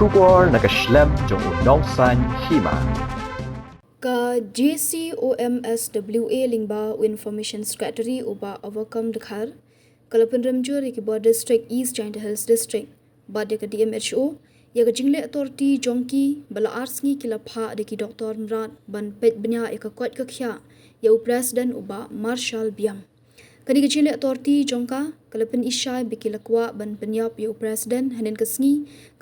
Shubor nakaslem jong unongsan Hima. Ka Jcomswa lingba Information Secretary uba overcome dekhar kalapan ramjur ki Border District East Giant Hills District bad ka DMHO ya ka jingle authority jongki bala arsngi kila Phah de ki Doktor Mrad ban Peit Bniah ka kwat ka khya ya president uba Marshal biam kani ka jingle authority jongka kalapan isai bikila kwa ban Bniah ya president hanen kasngi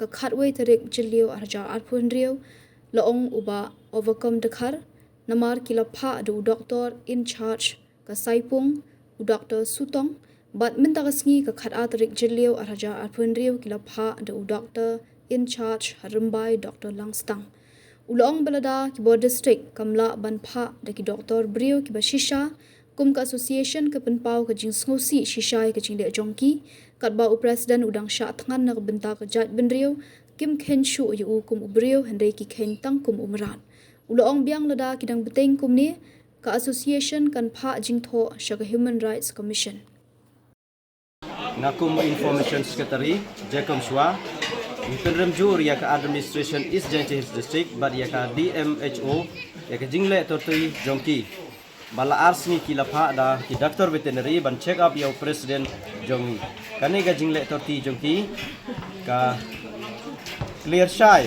ka khatway tarik jilio arja arpun riu laong uba overcome dekhar namar kila Phah du Doktor in charge ka saipung u Doktor Sutong bat minta kasngi ka khat atrik jilio arja arpun riu kila Phah du Doktor in charge harumbai Doktor Langstang ulong balada ki Border District kamla ban Phah de ki Doktor brio ki bashisha kum ka association ka penpau ka Jcomswa shisha ka jingle jongki kat ba u president udang Shah Thngan na benta ka jat benrio kim khen shu yu kum ubrio hendai ki khen tang kum Mrad ulong biang lada kidang beteng kum ni ka association kan Phah jingtho shaga Human Rights Commission ngakum information secretary Jcomswa Ipenrem jur ya ka administration East Giant Hills District bad ya ka DMHO ya ka jingle tortui jongki bala arsni kila Phah da ki doctor veterinary ban check up ya president jongi kane ga jingle torti jongki ka clear shy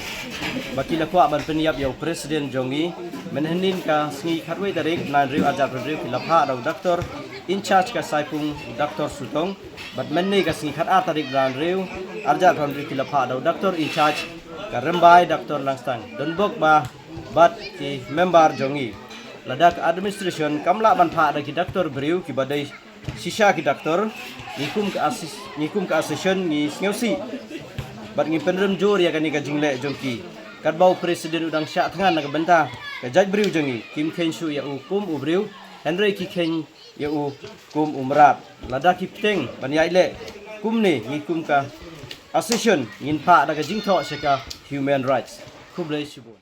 bakila kwa ban peniap ya president jongi menhenin ka sngi khatwei tarik nan riu ajab riu kila Phah da doctor in charge ka saipung Doktor Sutong bat menne ka sngi khat a tarik nan riu arja ron riu kila Phah da doctor in charge ka rembai Doktor Langstang donbok ba bat ki member jongi ladak administration kamla ban Phah da ki doctor briu ki badai shisha ki doctor nikum ka assistant ni sngosi bat ngi penrem jor ya kani ka jingle jongki kat bau presiden udang Shah Thngan na benta ka jaj briu jongi kim khen shu ya kum briu henry ki khen ya kum Mrad ladak ki teng ban yai le kum ni ngi kum ka assistant ngin Phah da ka jingtho sheka human rights kublai shibun